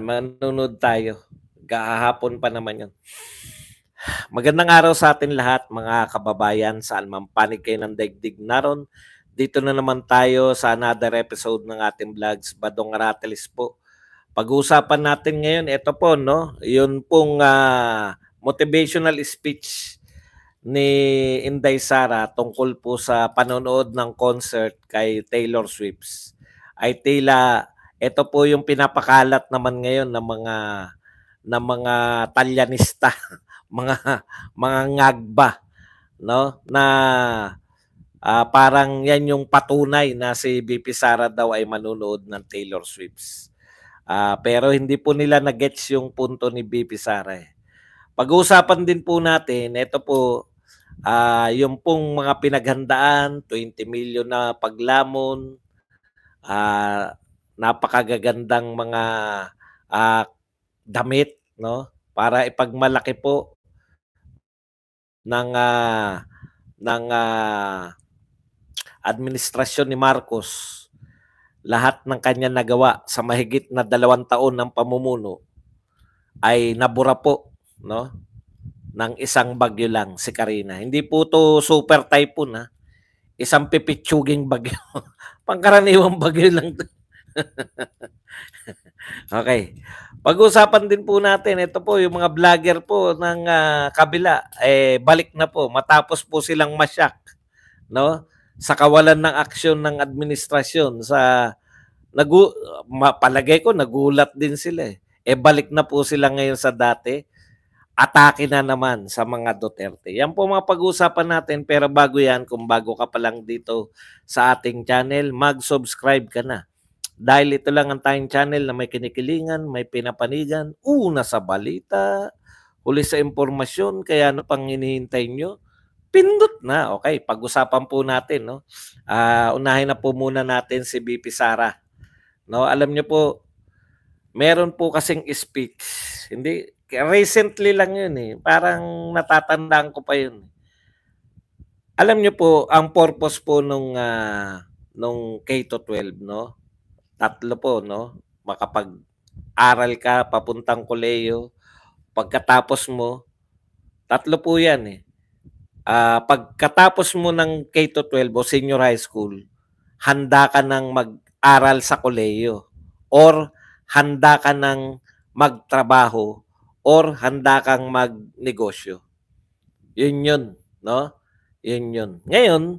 Manonood tayo. Kahapon pa naman yun. Magandang araw sa atin lahat, mga kababayan, saan man panig kayo ng daigdig naron. Dito na naman tayo sa another episode ng ating vlogs, Badong Aratelis po. Pag-uusapan natin ngayon, ito po, no? Yun pong motivational speech ni Inday Sara tungkol po sa panonood ng concert kay Taylor Swift. Ay tila ito po yung pinapakalat naman ngayon ng mga talyanista, mga ngagba, no? Na parang yan yung patunay na si BP Sara daw ay manunood ng Taylor Swift. Pero hindi po nila na-gets yung punto ni BP Sara. Pag-uusapan din po natin, ito po, yung pong mga pinaghandaan, 20 million na paglamon, napakagagandang mga damit, no? Para ipagmalaki po ng administrasyon ni Marcos lahat ng kanya nagawa sa mahigit na 2 taon ng pamumuno ay nabura po, no? Ng isang bagyo lang, si Karina. Hindi po to super typhoon, ha? Isang pipitsuging bagyo. Pangkaraniwang bagyo lang to. Okay. Pag-usapan din po natin, ito po yung mga vlogger po ng kabila, balik na po matapos po silang masyak, no? Sa kawalan ng aksyon ng administrasyon sa palagay ko nagulat din sila eh. Balik na po sila ngayon sa dati. Atake na naman sa mga Duterte. Yan po mga pag-uusapan natin, pero bago yan, kung bago ka pa lang dito sa ating channel, mag-subscribe ka na. Dahil ito lang ang tayong channel na may kinikilingan, may pinapanigan, una sa balita, huli sa impormasyon, kaya ano pang hinihintay nyo? Pindot na. Okay, pag-usapan po natin, no? Unahin na po muna natin si BP Sara. No, alam nyo po, meron po kasing speech. Hindi, recently lang yun eh. Parang natatandaan ko pa yun. Alam nyo po, ang purpose po nung K-12, no? 3 po, no? Makapag-aral ka, papuntang kolehiyo. Pagkatapos mo, 3 po yan eh. Pagkatapos mo ng K-12 o senior high school, handa ka ng mag-aral sa kolehiyo or handa ka ng magtrabaho or handa kang magnegosyo. Yun, no? Yun. Ngayon,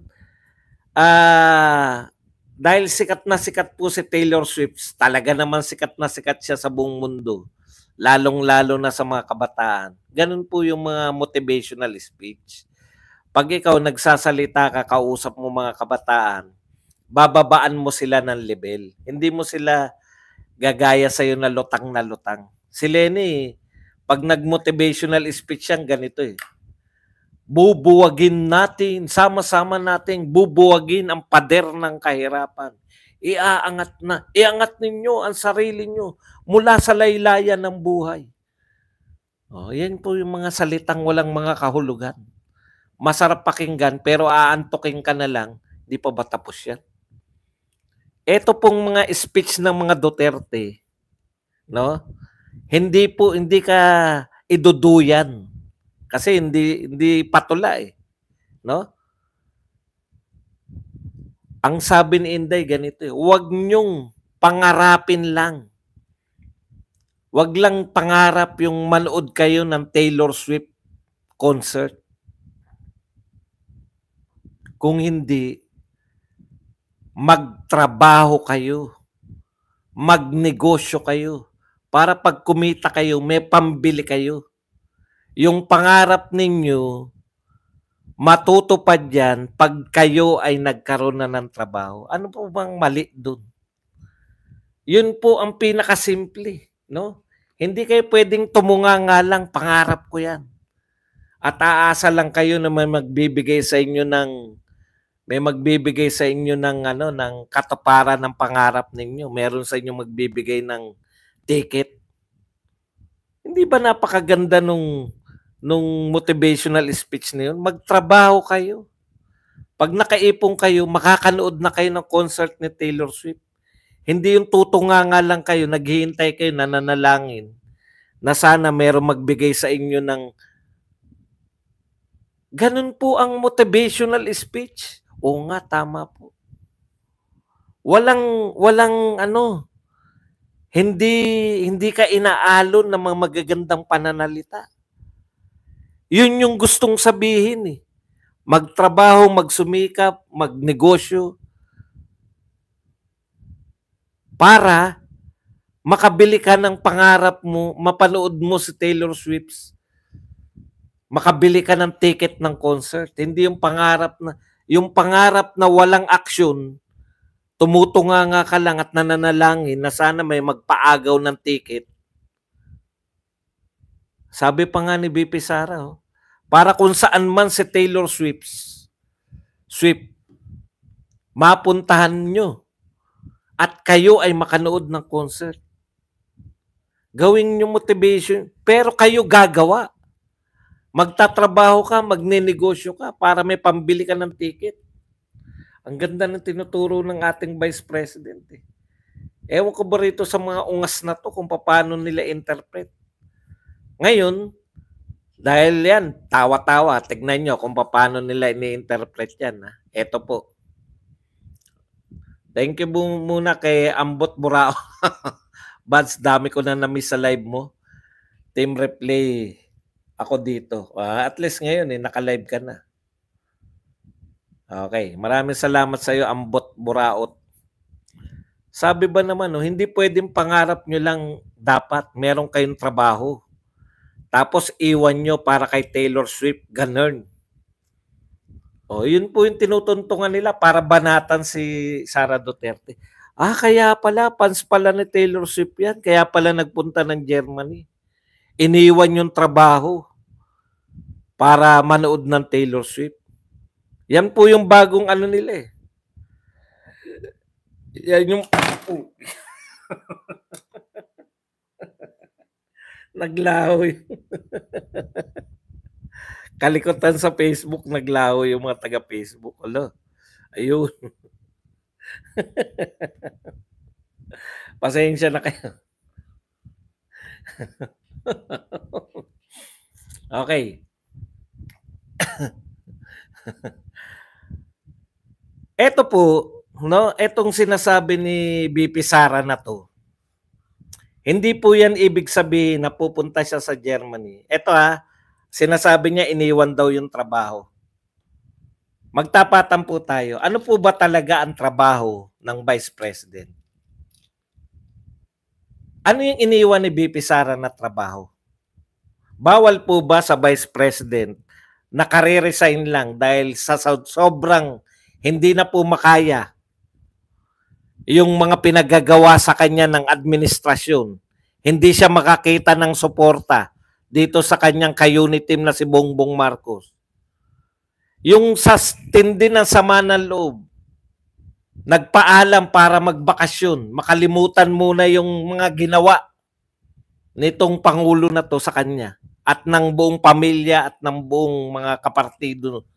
dahil sikat na sikat po si Taylor Swift, talaga naman sikat na sikat siya sa buong mundo, lalong-lalo na sa mga kabataan. Ganun po yung mga motivational speech. Pag ikaw nagsasalita ka, kausap mo mga kabataan, bababaan mo sila ng level. Hindi mo sila gagaya sa'yo na lutang na lutang. Si Lenny, pag nag-motivational speech yan, ganito eh. Bubuwagin natin, sama-sama nating bubuwagin ang pader ng kahirapan. Iangat ninyo ang sarili nyo mula sa laylayan ng buhay. Yan po yung mga salitang walang mga kahulugan. Masarap pakinggan pero aantukin ka na lang, di pa ba tapos yan? Ito pong mga speech ng mga Duterte, no? Hindi ka iduduyan kasi hindi patula eh, no? Ang sabi ni Inday ganito eh, huwag nyong pangarapin lang. Huwag lang pangarap yung manood kayo ng Taylor Swift concert. Kung hindi, magtrabaho kayo, magnegosyo kayo, para pag kumita kayo, may pambili kayo. Yung pangarap ninyo, matutupad yan pag kayo ay nagkaroon na ng trabaho. Ano po bang mali doon? Yun po ang pinakasimple, no? Hindi kayo pwedeng tumunga nga lang, pangarap ko yan. At aasa lang kayo na may magbibigay sa inyo ng ng katuparan ng pangarap ninyo. Meron sa inyo magbibigay ng ticket. Hindi ba napakaganda nung motivational speech na yun? Magtrabaho kayo. Pag nakaipon kayo, makakanood na kayo ng concert ni Taylor Swift. Hindi yung tutunganga lang kayo, naghihintay kayo, nananalangin na sana merong magbigay sa inyo ng ganun po ang motivational speech. Oo nga, tama po. Walang hindi ka inaalon ng mga magagandang pananalita. Yun yung gustong sabihin eh. Magtrabaho, magsumikap, magnegosyo para makabili ka ng pangarap mo, mapanood mo si Taylor Swift, makabili ka ng ticket ng concert. Hindi yung pangarap na walang aksyon, tumutunganga ka lang at nananalangin na sana may magpaagaw ng ticket. Sabi pa nga ni BP Sara, para kung saan man si Taylor Swift, mapuntahan nyo at kayo ay makanood ng concert. Gawin nyo motivation, pero kayo gagawa. Magtatrabaho ka, magnenegosyo ka para may pambili ka ng ticket. Ang ganda ng tinuturo ng ating Vice President. Ewan ko ba rito sa mga ungas na to kung paano nila interpret. Ngayon, dahil yan, tawa-tawa, tignan nyo kung paano nila ini-interpret yan. Ito po. Thank you muna kay Ambot Burao. Bads, dami ko na na-miss sa live mo. Team replay ako dito. At least ngayon, naka-live ka na. Okay, maraming salamat sa iyo, Ambot Buraot. Sabi ba naman, hindi pwedeng pangarap nyo lang dapat meron kayong trabaho. Tapos iwan nyo para kay Taylor Swift, ganun. Yun po yung tinutuntungan nila para banatan si Sara Duterte. Kaya pala, fans pala ni Taylor Swift yan. Kaya pala nagpunta ng Germany. Iniwan yung trabaho para manood ng Taylor Swift. Yan po yung bagong nila eh. Yan yung... Naglaho yung... Kalikutan sa Facebook, naglaho yung mga taga-Facebook. Ayun. Pasensya na kayo. Okay. Ito po, etong sinasabi ni BP Sara na to, hindi po yan ibig sabihin na pupunta siya sa Germany. Ito sinasabi niya iniwan daw yung trabaho. Magtapatan po tayo. Ano po ba talaga ang trabaho ng Vice President? Ano yung iniwan ni BP Sara na trabaho? Bawal po ba sa Vice President na kare-resign lang dahil sa sobrang hindi na po makaya yung mga pinagagawa sa kanya ng administrasyon. Hindi siya makakita ng suporta dito sa kanyang ka-unit team na si Bongbong Marcos. Yung sa tindi ng sama ng loob, nagpaalam para magbakasyon, makalimutan muna yung mga ginawa nitong Pangulo na to sa kanya at ng buong pamilya at ng buong mga kapartido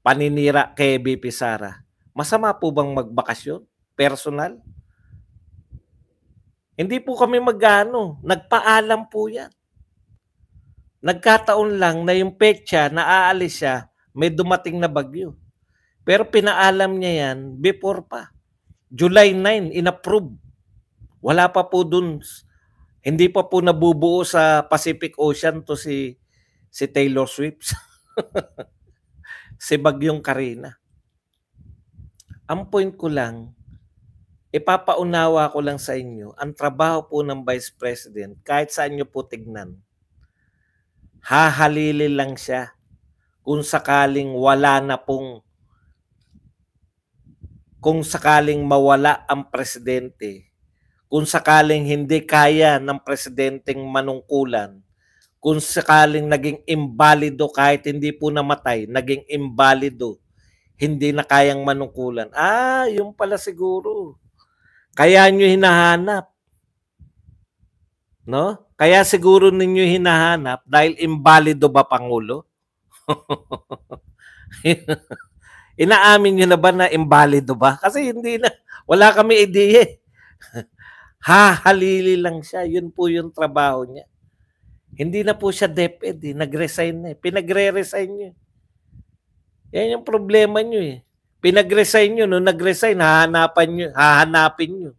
paninira kay BP Sara. Masama po bang magbakasyon? Personal? Hindi po kami nagpaalam po yan. Nagkataon lang na yung petsa na aalis siya, may dumating na bagyo. Pero pinaalam niya yan before pa. July 9, inapprove. Wala pa po dun. Hindi pa po nabubuo sa Pacific Ocean to si Taylor Swift. Si Bagyong Karina. Ang point ko lang, ipapaunawa ko lang sa inyo, ang trabaho po ng Vice President, kahit saan nyo po tignan, hahalili lang siya kung sakaling mawala ang presidente, kung sakaling hindi kaya ng presidenteng manungkulan, kung sakaling naging imbalido kahit hindi po namatay, naging imbalido, hindi na kayang manungkulan. Yung pala siguro. Kaya nyo hinahanap. No? Kaya siguro ninyo hinahanap dahil imbalido ba Pangulo? Inaamin nyo na ba na imbalido ba? Kasi hindi na, Wala kami ideya. Hahalili lang siya. Yun po yung trabaho niya. Hindi na po siya DepEd. Nag-resign na. Pinagre-resign niyo. Yan yung problema niyo eh. Pinag-resign niyo. Nung nag-resign, hahanapin niyo.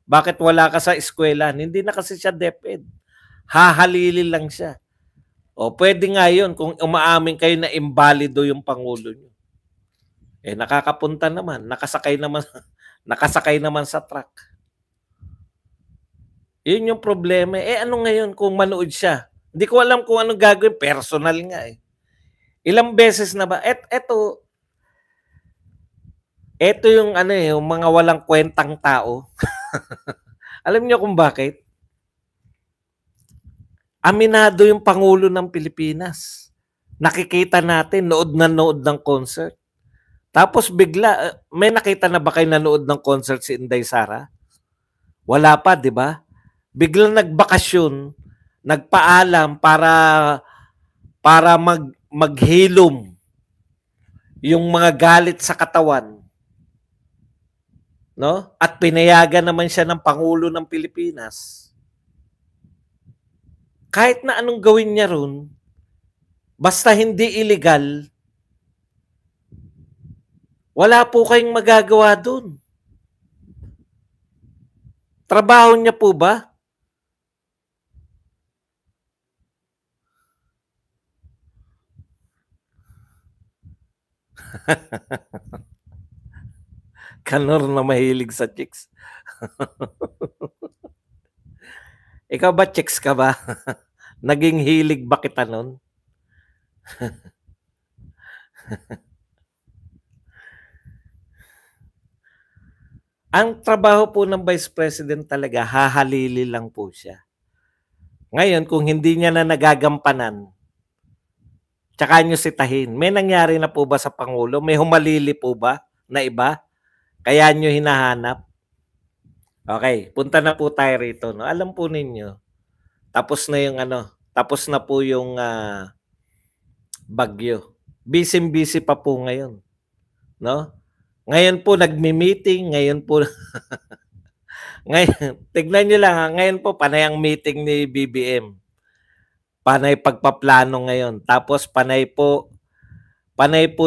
Bakit wala ka sa eskwela? Hindi na kasi siya DepEd. Hahalili lang siya. O pwede nga yun kung umaamin kayo na imbalido yung Pangulo niyo. Nakakapunta naman. Nakasakay naman sa truck. Yun yung problema. Ano ngayon kung manood siya? Hindi ko alam kung anong gagawin. Personal nga eh. Ilang beses na ba? Ito yung yung mga walang kwentang tao. Alam niyo kung bakit? Aminado yung Pangulo ng Pilipinas. Nakikita natin, nood ng concert. Tapos bigla, may nakita na ba kayo nanood ng concert si Inday Sara? Wala pa, di ba? Biglang nagbakasyon, nagpaalam para maghilom yung mga galit sa katawan. No? At pinayagan naman siya ng Pangulo ng Pilipinas. Kahit na anong gawin niya ron, basta hindi illegal, wala po kayong magagawa dun. Trabaho niya po ba? Kanor na mahilig sa chicks. Ikaw ba, chicks ka ba? Naging hilig ba kita nun? Ang trabaho po ng Vice President talaga, hahalili lang po siya. Ngayon, kung hindi niya na nagagampanan, tsaka nyo sitahin. May nangyari na po ba sa Pangulo? May humalili po ba na iba? Kaya nyo hinahanap? Okay, punta na po tayo rito. No? Alam po ninyo, tapos na yung tapos na po yung bagyo. Busy pa po ngayon. No? Ngayon po nagmi-meeting, ngayon po ngayon, tignan niyo lang ngayon po panay ang meeting ni BBM. Panay pagpaplano ngayon. Tapos panay po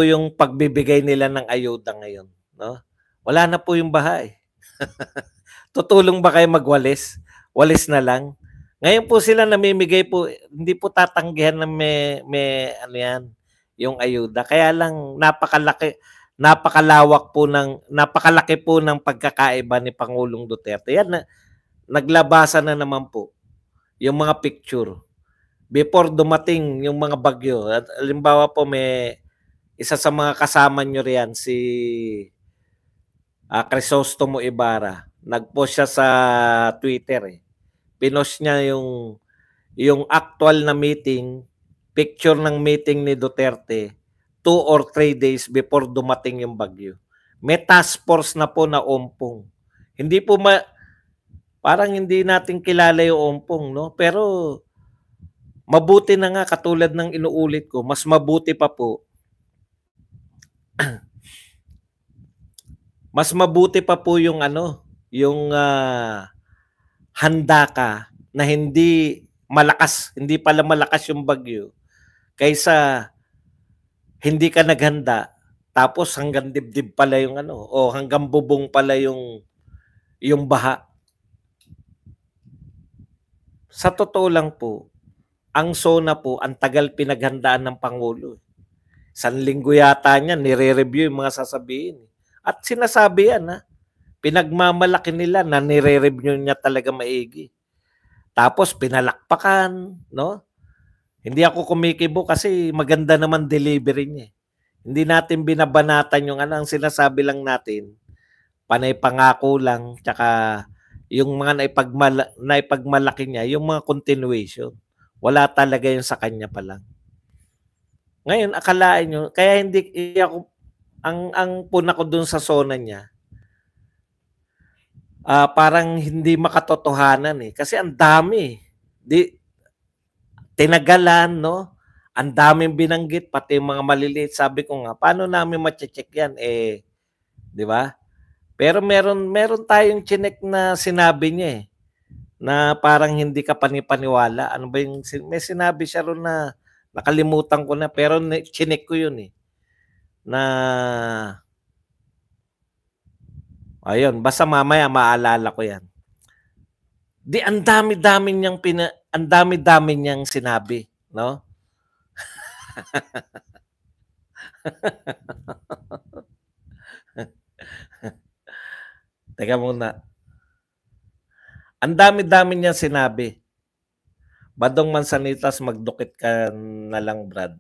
yung pagbibigay nila ng ayuda ngayon, no? Wala na po yung bahay. Tutulong ba kayo magwalis? Walis na lang. Ngayon po sila namimigay po, hindi po tatanggihan na may yung ayuda. Kaya lang napakalaki po ng pagkakaiba ni Pangulong Duterte. Yan naglabasan na naman po yung mga picture. Before dumating yung mga bagyo. At halimbawa po may isa sa mga kasama nyo riyan, si Crisostomo Ibarra. Nag-post siya sa Twitter eh. Pinost niya yung actual na meeting, picture ng meeting ni Duterte 2 or 3 days before dumating yung bagyo. May task force na po na ompong. Hindi po parang hindi natin kilala yung ompong, no? Pero mabuti na nga katulad ng inuulit ko, mas mabuti pa po. Mas mabuti pa po yung yung handa ka na hindi pala malakas yung bagyo kaysa hindi ka naghanda tapos hanggang dibdib pala yung o hanggang bubong pala yung baha. Sa totoo lang po, ang SONA po, ang tagal pinaghandaan ng Pangulo. 1 linggo yata niya, nire-review yung mga sasabihin. At sinasabi yan, pinagmamalaki nila na nire-review niya talaga maigi. Tapos pinalakpakan, no? Hindi ako kumikibo kasi maganda naman delivery niya. Hindi natin binabanatan yung ang sinasabi lang natin, panay pangako lang, tsaka yung mga naipagmalaki niya, yung mga continuation. Wala talaga yun sa kanya pa lang. Ngayon, akalain nyo, kaya hindi ako, ang puna ko dun sa SONA niya, parang hindi makatotohanan eh. Kasi ang dami. Tinagalan, no? Ang daming binanggit, pati mga maliliit. Sabi ko nga, paano namin ma-check yan? Di ba? Pero meron tayong chinek na sinabi niya eh, na parang hindi ka panipaniwala. Ano ba yung, may sinabi siya ron na nakalimutan ko na, pero chinek ko yun eh. Na, ayun, basta mamaya maalala ko yan. Di, ang dami-dami niyang sinabi, no? Teka muna. Ang dami-dami niyang sinabi. Badong Mansanitas, magdukit ka na lang, Brad.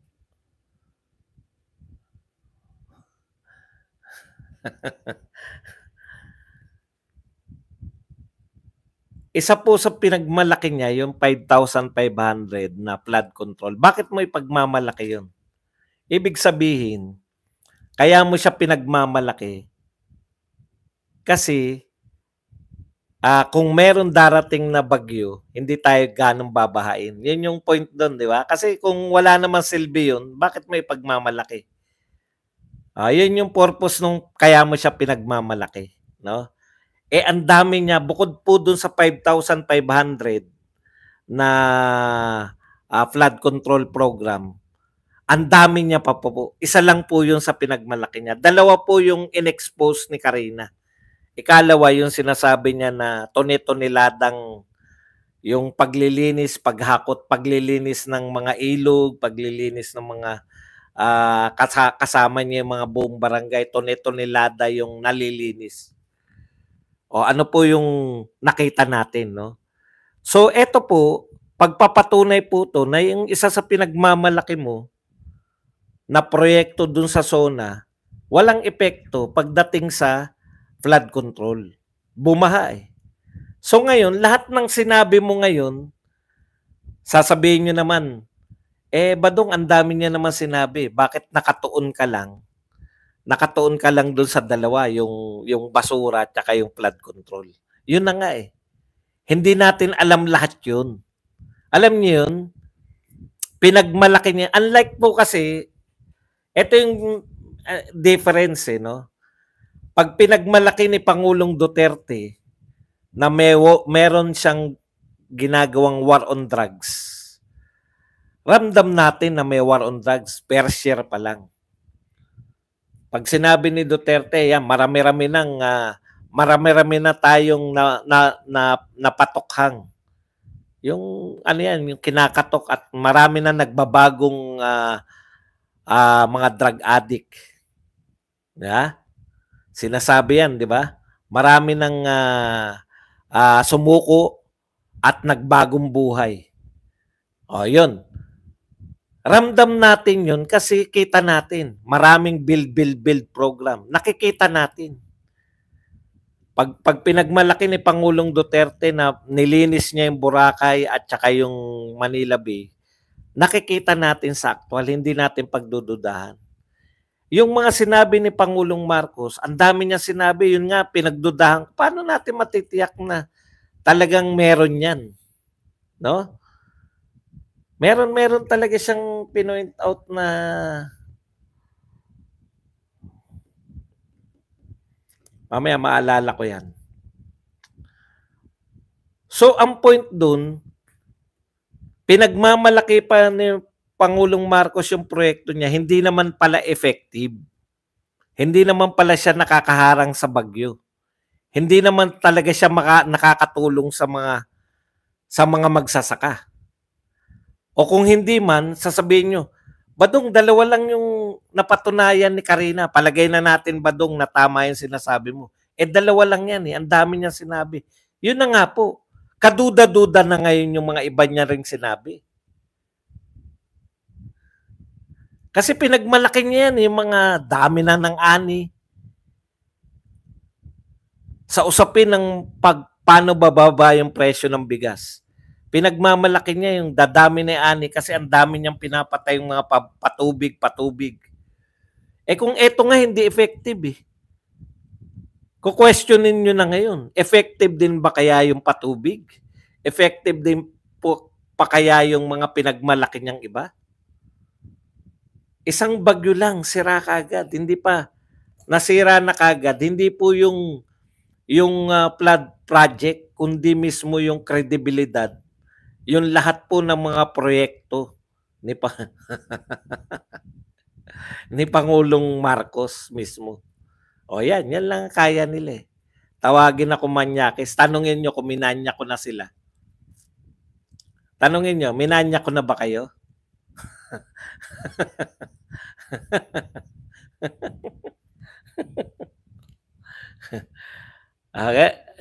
Isa po sa pinagmalaki niya, yung 5,500 na flood control. Bakit mo ipagmamalaki yun? Ibig sabihin, kaya mo siya pinagmamalaki kasi kung meron darating na bagyo, hindi tayo ganong babahain. Yun yung point doon, di ba? Kasi kung wala naman silbi yun, bakit mo ipagmamalaki? Yun yung purpose nung kaya mo siya pinagmamalaki, no? Ang dami niya, bukod po dun sa 5,500 na flood control program, ang dami niya pa po. Isa lang po yun sa pinagmalaki niya. Dalawa po yung in-expose ni Karina. Ikalawa yung sinasabi niya na tone-toneladang yung paglilinis, paglilinis ng mga ilog, paglilinis ng mga kasama niya yung mga buong barangay, tone-tonelada yung nalilinis. O ano po yung nakita natin, no? So eto po, pagpapatunay po to na yung isa sa pinagmamalaki mo na proyekto dun sa zona, walang epekto pagdating sa flood control. Bumaha eh. So ngayon, lahat ng sinabi mo ngayon, sasabihin nyo naman, Badong, ang dami niya naman sinabi, bakit nakatuon ka lang? Nakatuon ka lang dun sa dalawa, yung basura at saka yung flood control. Yun na nga eh. Hindi natin alam lahat yun. Alam niyo yun? Pinagmalaki niya. Unlike po kasi, ito yung difference eh, no? Pag pinagmalaki ni Pangulong Duterte na meron siyang ginagawang war on drugs, ramdam natin na may war on drugs, first year pa lang. Pag sinabi ni Duterte, yan, marami-rami na tayong napatokhang. Yung ano yan, yung kinakatok at marami na nagbabagong mga drug addict. Yeah? Sinasabi yan, di ba? Marami nang sumuko at nagbagong buhay. O, yun. Ramdam natin yun kasi kita natin. Maraming build program. Nakikita natin. Pag pinagmalaki ni Pangulong Duterte na nilinis niya yung Boracay at saka yung Manila Bay, nakikita natin sa actual, hindi natin pagdududahan. Yung mga sinabi ni Pangulong Marcos, ang dami niya sinabi, yun nga, pinagdudahan. Paano natin matitiyak na talagang meron yan? No? Meron talaga siyang pinoint out na mamaya maalala ko yan. So, ang point dun, pinagmamalaki pa ni Pangulong Marcos yung proyekto niya, hindi naman pala effective. Hindi naman pala siya nakakaharang sa bagyo. Hindi naman talaga siya nakakatulong sa mga magsasaka. O kung hindi man, sasabihin nyo, Badong, dalawa lang yung napatunayan ni Karina. Palagay na natin, Badong, na tama yung sinasabi mo. Dalawa lang yan eh. Ang dami niya sinabi. Yun na nga po. Kaduda-duda na ngayon yung mga iba niya ring sinabi. Kasi pinagmalaki niya yan, yung mga dami na ng ani. Sa usapin ng paano bababa yung presyo ng bigas. Pinagmamalaki niya yung dadami na ani kasi ang dami niyang pinapatay yung mga patubig. Kung eto nga hindi effective eh. Kukwestiyonin nyo na ngayon, effective din ba kaya yung patubig? Effective din po pa kaya yung mga pinagmalaki niyang iba? Isang bagyo lang, sira kagad. Hindi pa nasira na kagad. Hindi po yung yung flood project, kundi mismo yung kredibilidad, yung lahat po ng mga proyekto ni ni Pangulong Marcos mismo. O yan lang ang kaya nila eh. Tawagin ako manyakis. Tanungin nyo kung minanya ko na sila. Tanungin nyo, minanya ko na ba kayo?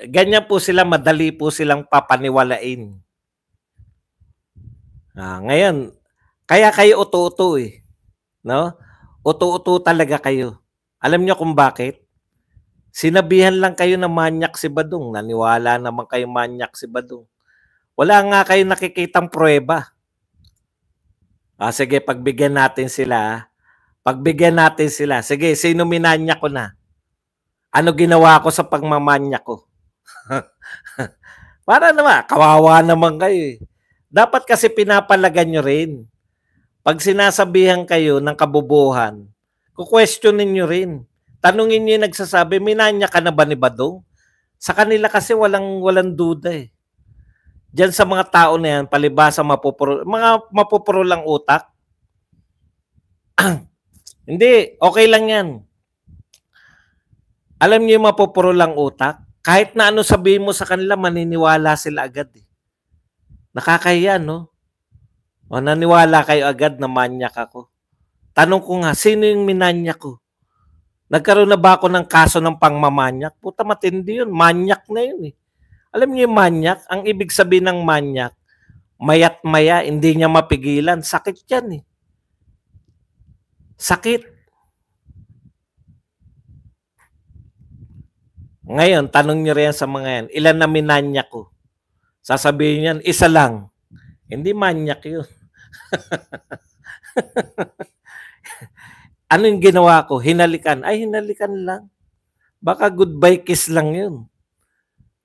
Ganyan po sila, madali po silang papaniwalain. Ngayon, kaya kayo uto-uto eh. No? Uto-uto talaga kayo. Alam nyo kung bakit? Sinabihan lang kayo na manyak si Badong. Naniwala naman kayo manyak si Badong. Wala nga kayo nakikitang pruweba. Sige, pagbigyan natin sila. Pagbigyan natin sila. Sige, sino minanya ko na? Ano ginawa ko sa pagmamanya ko? Para naman, kawawa naman kayo eh. Dapat kasi pinapalagan nyo rin. Pag sinasabihan kayo ng kabubuhan, kukwestiyonin nyo rin. Tanungin nyo yung nagsasabi, minanya ka na ba ni Badong? Sa kanila kasi walang duda eh. Diyan sa mga tao na yan, palibasa mga mapupuro lang utak. Hindi, okay lang yan. Alam niyo yung mapupuro lang utak? Kahit na ano sabihin mo sa kanila, maniniwala sila agad eh. Nakakahiya, no? O naniwala kayo agad na manyak ako. Tanong ko nga, sino yung minanyak ko? Nagkaroon na ba ako ng kaso ng pangmamanyak? Puta, matindi yun. Manyak na yun eh. Alam niyo yung manyak? Ang ibig sabihin ng manyak, mayat maya, hindi niya mapigilan. Sakit yan eh. Sakit. Ngayon, tanong niyo rin sa mga yan, ilan na minanyak ko? Sasabihin niyan, isa lang. Hindi manyak yun. Ano yung ginawa ko? Hinalikan. Ay, hinalikan lang. Baka goodbye kiss lang yun.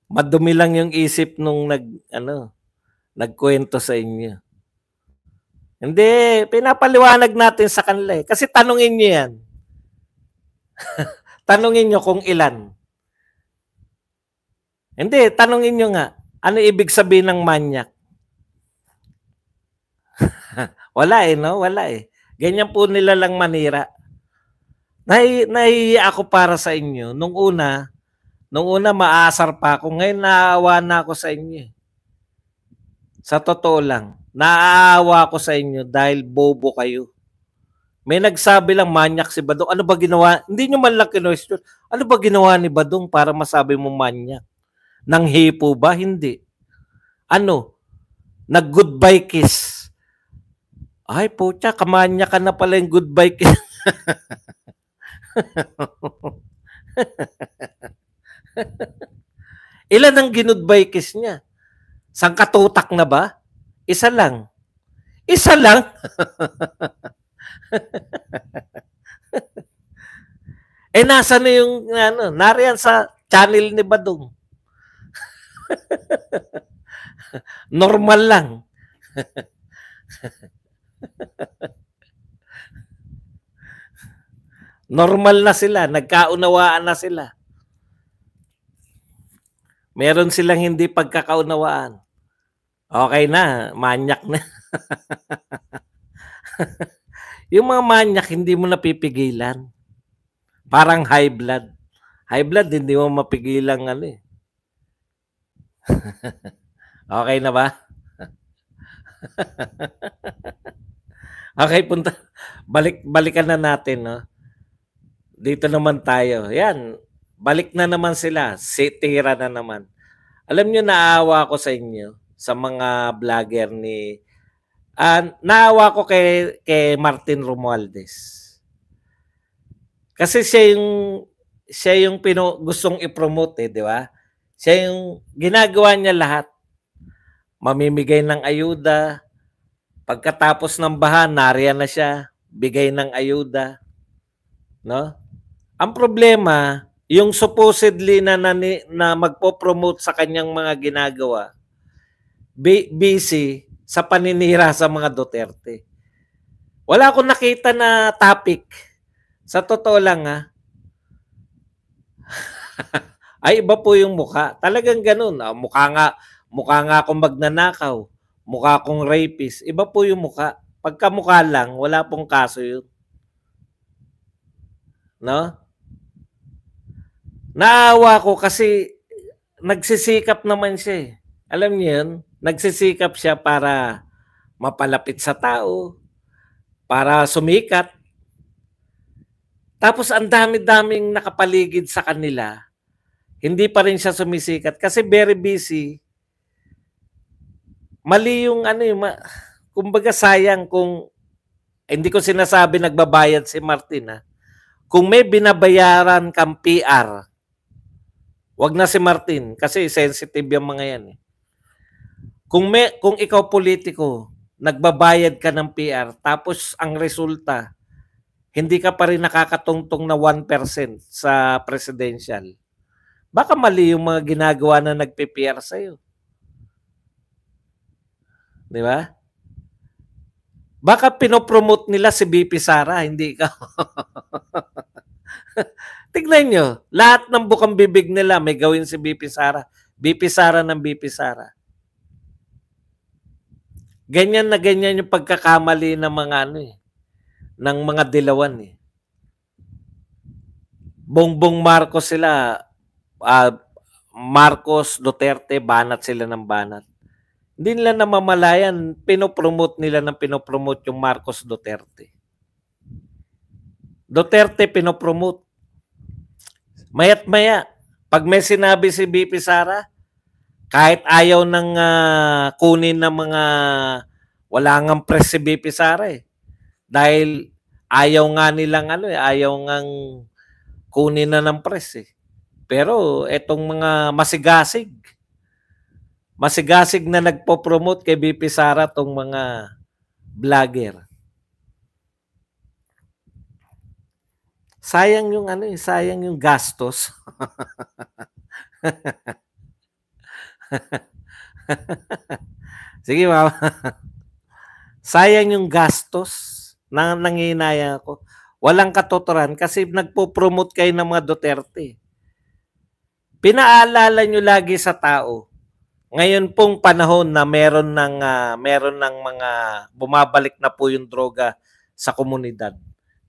Madumi lang yung isip nung nagkwento sa inyo. Hindi, pinapaliwanag natin sa kanila eh. Kasi tanungin niyo yan. Tanungin niyo kung ilan. Hindi, tanungin niyo nga. Ano ibig sabihin ng manyak? Wala eh, no? Wala eh. Ganyan po nila lang manira. Nahihiya ako para sa inyo. Nung una maasar pa ako. Ngayon naaawa na ako sa inyo. Sa totoo lang, naaawa ako sa inyo dahil bobo kayo. May nagsabi lang manyak si Badong. Ano ba ginawa? Hindi nyo man lang kinwestiyon. Ano ba ginawa ni Badong para masabi mo manyak? Nang hipo ba? Hindi. Ano? Nag-goodbye kiss. Ay, pucha, kamanya ka na pala yung goodbye kiss. Ilan ang ginudbay kiss niya? Sangkatutak na ba? Isa lang. Isa lang? Nasa na yung, nariyan sa channel ni Badong. Normal lang. Normal na sila, nagkaunawaan na sila. Meron silang hindi pagkakaunawaan. Okay na, manyak na. Yung mga manyak, hindi mo napipigilan. Parang high blood. High blood, hindi mo mapigilan eh. Okay na ba? Okay, balikan na natin, no? Dito naman tayo. Yan, balik na naman sila. Tira na naman. Alam nyo, naawa ko sa inyo, sa mga vlogger ni... naawa ko kay Martin Romualdez. Kasi siya yung gustong i-promote di ba? Siya yung ginagawa niya lahat. Mamimigay ng ayuda. Pagkatapos ng baha, nariyan na siya. Bigay ng ayuda. No? Ang problema, yung supposedly na magpo-promote sa kanyang mga ginagawa, busy sa paninira sa mga Duterte. Wala akong nakita na topic. Sa totoo lang Ay, iba po yung mukha. Talagang ganun. Mukha nga akong magnanakaw. Mukha akong rapist. Iba po yung mukha. Pagka mukha lang, wala pong kaso yun. No? Naawa ko kasi nagsisikap naman siya eh. Alam niyo yun? Nagsisikap siya para mapalapit sa tao, para sumikat. Tapos ang dami-daming nakapaligid sa kanila. Hindi pa rin siya sumisikat kasi very busy. Mali yung ano yung kumbaga sayang kung hindi ko sinasabi nagbabayad si Martin ha. Kung may binabayaran kang PR, wag na si Martin kasi sensitive yung mga yan eh. Kung ikaw politiko, nagbabayad ka ng PR tapos ang resulta hindi ka pa rin nakakatungtong na 1% sa presidential. Baka mali yung mga ginagawa na nagpe-PR sa'yo. Di ba? Baka pinopromote nila si BP Sara, hindi ikaw. Tignan nyo, lahat ng bukang bibig nila may gawin si BP Sara. BP Sara ng BP Sara. Ganyan na ganyan yung pagkakamali ng mga ano eh, ng mga dilawan eh. Bongbong Marcos sila, Marcos, Duterte, banat sila ng banat. Hindi nila namamalayan, pinopromote nila ng pinopromote yung Marcos Duterte. Duterte pinopromote. Maya't maya, pag may sinabi si BP Sara, kahit ayaw ng kunin ng mga wala ngang press si BP Sara eh. Dahil ayaw nga nilang ano eh, ayaw ngang kunin na ng press eh. Pero etong mga masigasig na nagpo-promote kay BP Sara tong mga vlogger. Sayang yung ano eh, sayang yung gastos. Sige, mama. Sayang yung gastos. Nanginaya ako. Walang katuturan kasi nagpo-promote kayo ng mga Duterte. Pinaalala nyo lagi sa tao. Ngayon pong panahon na meron ng mga bumabalik na po yung droga sa komunidad.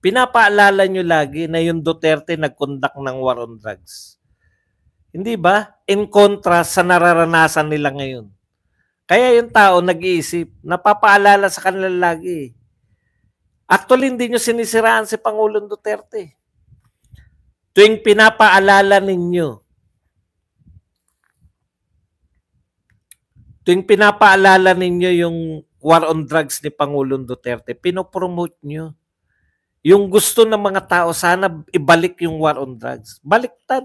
Pinapaalala nyo lagi na yung Duterte nag-conduct ng war on drugs. Hindi ba? In contrast sa nararanasan nila ngayon. Kaya yung tao nag-iisip, napapaalala sa kanila lagi. Actually, hindi nyo sinisiraan si Pangulong Duterte. Tuwing pinapaalala ninyo, yung war on drugs ni Pangulong Duterte, pinopromote nyo. Yung gusto ng mga tao, sana ibalik yung war on drugs. Baliktad.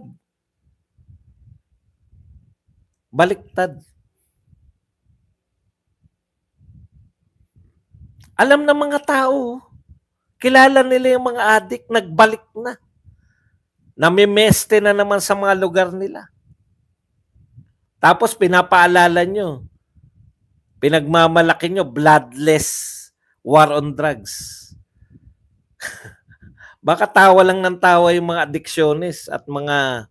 Alam ng mga tao, kilala nila yung mga adik, nagbalik na. Namimeste na naman sa mga lugar nila. Tapos pinapaalala nyo, pinagmamalaki nyo, bloodless war on drugs. Baka tawa lang ng tawa yung mga addictionist at mga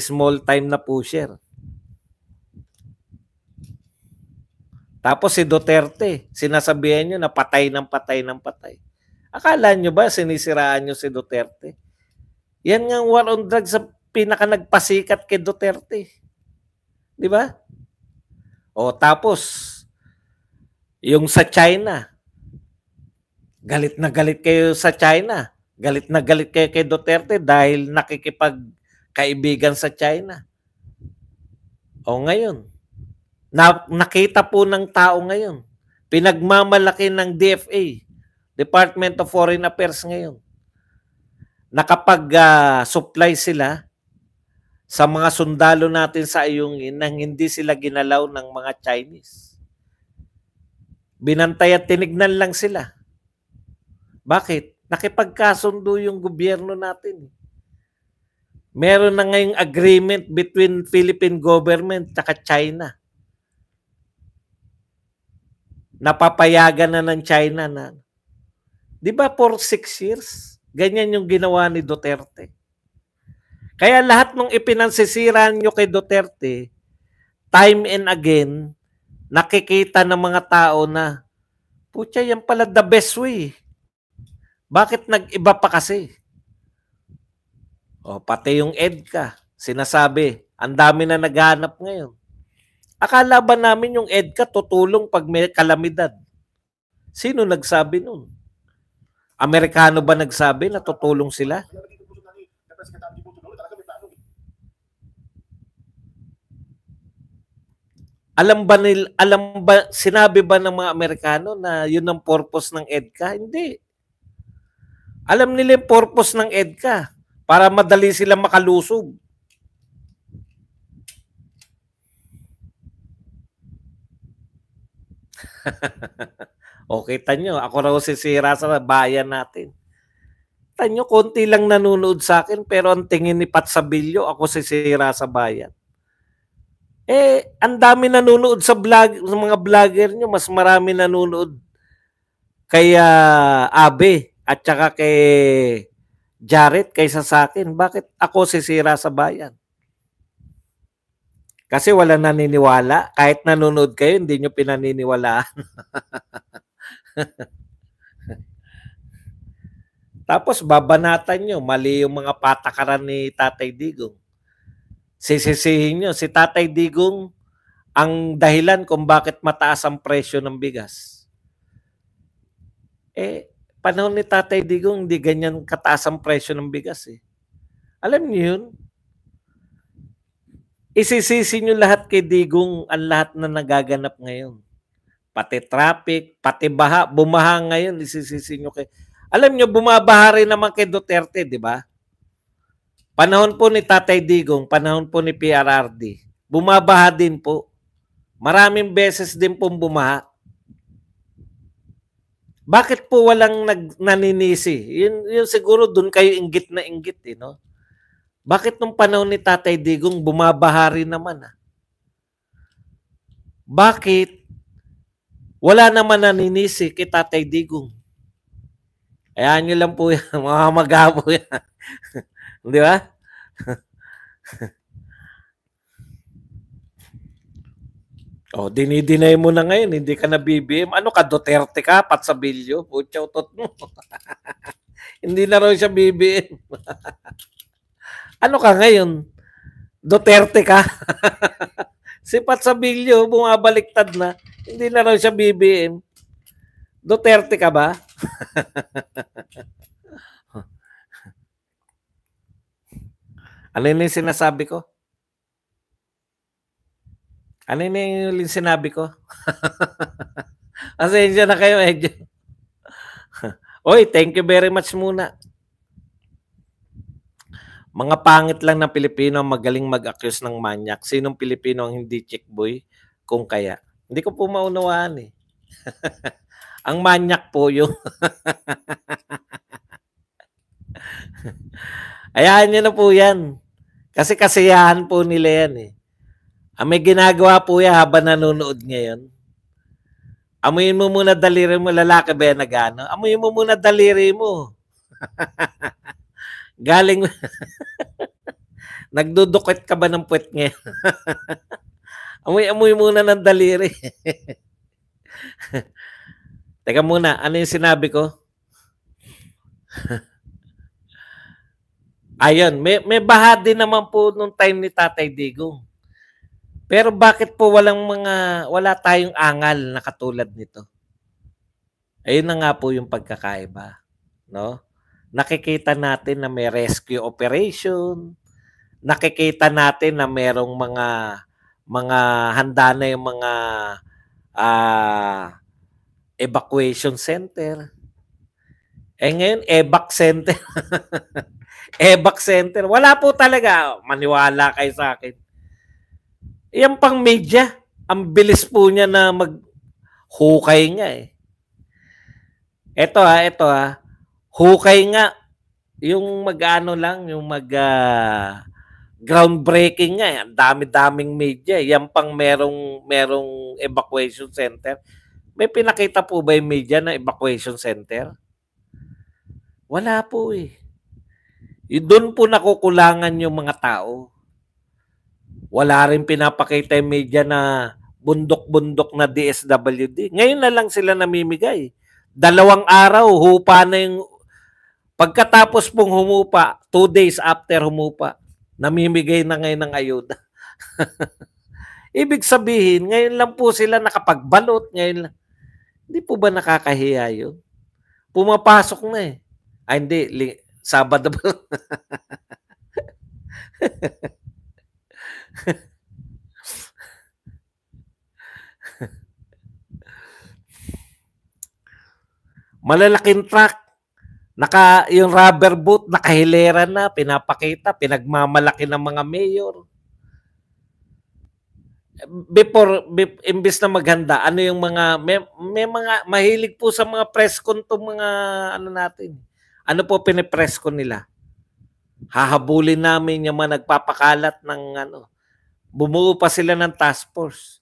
small time na pusher. Tapos si Duterte, sinasabihan nyo na patay ng patay. Akala nyo ba sinisiraan nyo si Duterte? Yan nga war on drugs sa pinaka nagpasikat kay Duterte. Di ba? O tapos, yung sa China, galit na galit kayo sa China. Galit na galit kayo kay Duterte dahil nakikipagkaibigan sa China. O ngayon, nakita po ng tao ngayon, pinagmamalaki ng DFA, Department of Foreign Affairs ngayon, nakapag-supply sila sa mga sundalo natin sa Ayungin nang hindi sila ginalaw ng mga Chinese. Binantay at tinignan lang sila. Bakit? Nakipagkasundo yung gobyerno natin. Meron na ngayong agreement between Philippine government at China. Napapayagan na ng China na. Di ba for 6 years? Ganyan yung ginawa ni Duterte. Kaya lahat ng ipinansisira nyo kay Duterte, time and again, nakikita ng mga tao na, putya, yan pala the best way. Bakit nag-iba pa kasi? O, pati yung EDCA, sinasabi, ang dami na naghahanap ngayon. Akala ba namin yung EDCA tutulong pag may kalamidad? Sino nagsabi nun? Amerikano ba nagsabi na tutulong sila? Alam ba, sinabi ba ng mga Amerikano na yun ang purpose ng EDCA? Hindi. Alam nila yung purpose ng EDCA para madali silang makalusog. Okay, tanyo, ako raw sisira sa bayan natin. Tanyo, konti lang nanonood sa akin pero ang tingin ni Pat Sabilio, ako sisira sa bayan. Ang dami nanonood sa mga vlogger nyo, mas marami nanonood kay Abe at saka kay Jared kaysa sa akin. Bakit ako sisira sa bayan? Kasi wala naniniwala. Kahit nanonood kayo, hindi nyo pinaniniwalaan. Tapos babanatan nyo, mali yung mga patakaran ni Tatay Digong. Sisisihin nyo, si Tatay Digong ang dahilan kung bakit mataas ang presyo ng bigas. Panahon ni Tatay Digong, hindi ganyan kataas ang presyo ng bigas eh. Alam niyo yun? Isisisi nyo lahat kay Digong ang lahat na nagaganap ngayon. Pati traffic, pati baha, bumaha ngayon, isisisi nyo kay... Alam nyo, bumabaha rin naman kay Duterte, di ba? Panahon po ni Tatay Digong, panahon po ni PRRD, bumabaha din po. Maraming beses din pong bumaha. Bakit po walang naninisi? Yun siguro doon kayo inggit na inggit, eh, no? Bakit nung panahon ni Tatay Digong bumabaha rin naman? Bakit wala naman naninisi kay Tatay Digong? Ayan nyo lang po yan, mga magabo yan. Di ba? Dinidinay mo na ngayon, hindi ka na BBM. Ano ka, Duterte ka, Pat Sabilio? Puchautot mo. Hindi na raw siya BBM. Ano ka ngayon? Duterte ka? Si Pat Sabilio, bumabaliktad na. Hindi na raw siya BBM. Duterte ka ba? Ano yung sinasabi ko? Ano yung sinabi ko? Asensya na kayo, medyo. Oy, thank you very much muna. Mga pangit lang ng Pilipino ang magaling mag-accuse ng manyak. Sinong Pilipino ang hindi chick boy? Kung kaya. Hindi ko po maunawaan eh. Ang manyak po yung... Ayahan nyo na po yan. Kasi kasiyahan po nila yan eh. May ginagawa po yan habang nanonood ngayon. Amuyin mo muna daliri mo, lalaki ba yan nag-ano? Amuyin mo muna daliri mo. Galing, nagdudukit ka ba ng puwet ngayon? Amoy muna ng daliri. Teka muna, ano yung sinabi ko? Ayun, may baha din naman po nung time ni Tatay Digong. Pero bakit po wala tayong angal na katulad nito? Ayun na nga po yung pagkakaiba, no? Nakikita natin na may rescue operation, nakikita natin na merong mga handa na yung mga evacuation center. Ngayon, evac center. Evac center. Wala po talaga. Maniwala kayo sa akin. Yan pang media. Ang bilis po niya na mag-hukay nga eh. Ito hukay nga. Yung mag-ano lang, yung groundbreaking nga eh. Ang dami-daming media. Yan pang merong evacuation center. May pinakita po ba yung media na evacuation center? Wala po eh. Doon po nakukulangan yung mga tao. Wala rin pinapakita yung media na bundok-bundok na DSWD. Ngayon na lang sila namimigay. 2 araw, hupa na yung... Pagkatapos pong humupa, 2 days after humupa, namimigay na ngayon ng ayuda. Ibig sabihin, ngayon lang po sila nakapagbalot. Ngayon lang. Hindi po ba nakakahiya yun? Pumapasok na eh. Ay hindi, Sabado ba? Malalaking truck, yung rubber boot, nakahilera na, pinapakita, pinagmamalaki ng mga mayor. Imbis na maghanda, ano yung mga, may mga, mahilig po sa mga press con to mga, ano natin. Ano po pinipress con nila? Hahabulin namin yung mga nagpapakalat ng, ano, bumuo pa sila ng task force.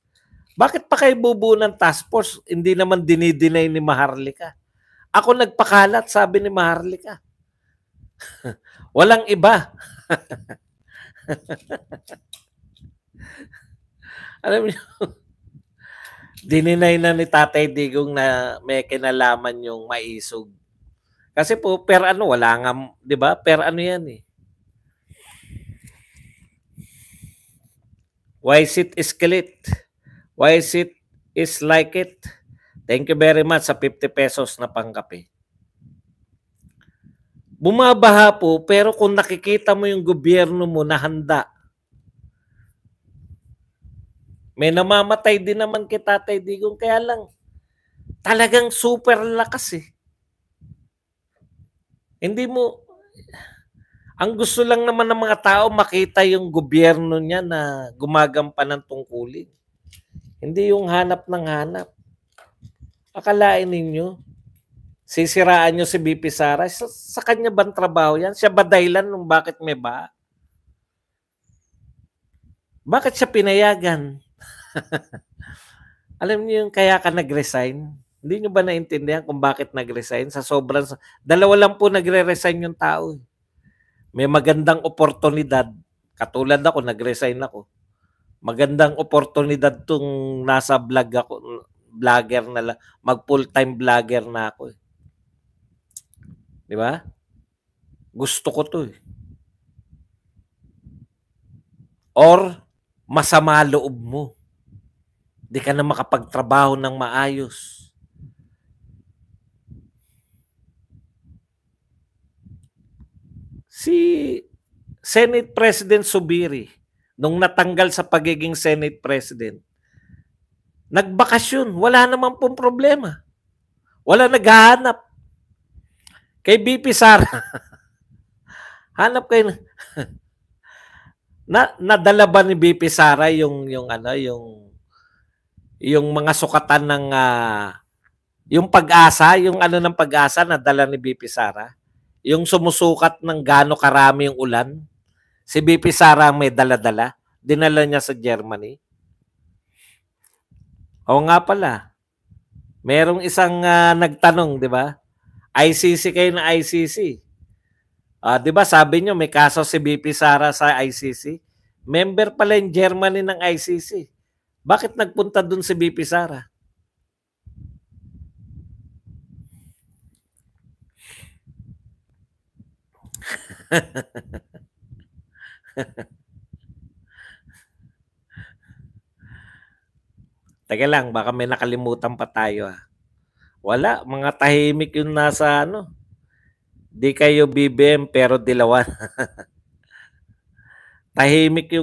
Bakit pa kayo bubuo ng task force? Hindi naman dinidinay ni Maharlika. Ako nagpakalat, sabi ni Maharlika. Walang iba. Alam niyo, dininay na ni Tatay Digong na may kinalaman yung maisog. Kasi po, per ano, wala nga, di ba? Per ano yan eh. Why is it escalate? Why is it is like it? Thank you very much sa 50 pesos na pangkape. Bumabaha po, pero kung nakikita mo yung gobyerno mo na handa, may namamatay din naman kay Tatay Digong, kaya lang talagang super lakas eh. Hindi mo, ang gusto lang naman ng mga tao makita yung gobyerno niya na gumagampan ng tungkulin. Hindi yung hanap ng hanap. Akalain ninyo, sisiraan nyo si BP Sara, sa kanya bang trabaho yan? Siya ba dahilan nung bakit may ba? Bakit siya pinayagan? Alam niyo yung kaya ka nag-resign? Hindi niyo ba naintindihan kung bakit nag-resign? Sa sobrang, 2 lang po nagre-resign yung tao. May magandang oportunidad. Katulad ako, nag-resign ako. Magandang oportunidad tong nasa vlog ako, vlogger na lang, mag full-time vlogger na ako. Di ba? Gusto ko to eh. Or masama loob mo. Di ka na makapagtrabaho ng maayos. Si Senate President Zubiri, nung natanggal sa pagiging Senate President, nagbakasyon. Wala naman pong problema. Wala naghahanap. Kay BP Sara, hanap kayo nadala ba ni BP Sara yung mga sukatan ng yung Pag-asa, yung ano ng Pag-asa na dala ni BP Sara? Yung sumusukat ng gaano karami yung ulan. Si BP Sara may dala-dala. Dinala niya sa Germany. Oo nga pala. Merong isang nagtanong, di ba? ICC kayo na ICC. 'Di ba sabi niyo may kaso si BP Sara sa ICC? Member pala yung Germany ng ICC. Bakit nagpunta dun si BP Sara? Teka lang, baka may nakalimutan pa tayo. Wala, mga tahimik yung nasa ano. Di kayo BBM pero dilawan. Tahimik yung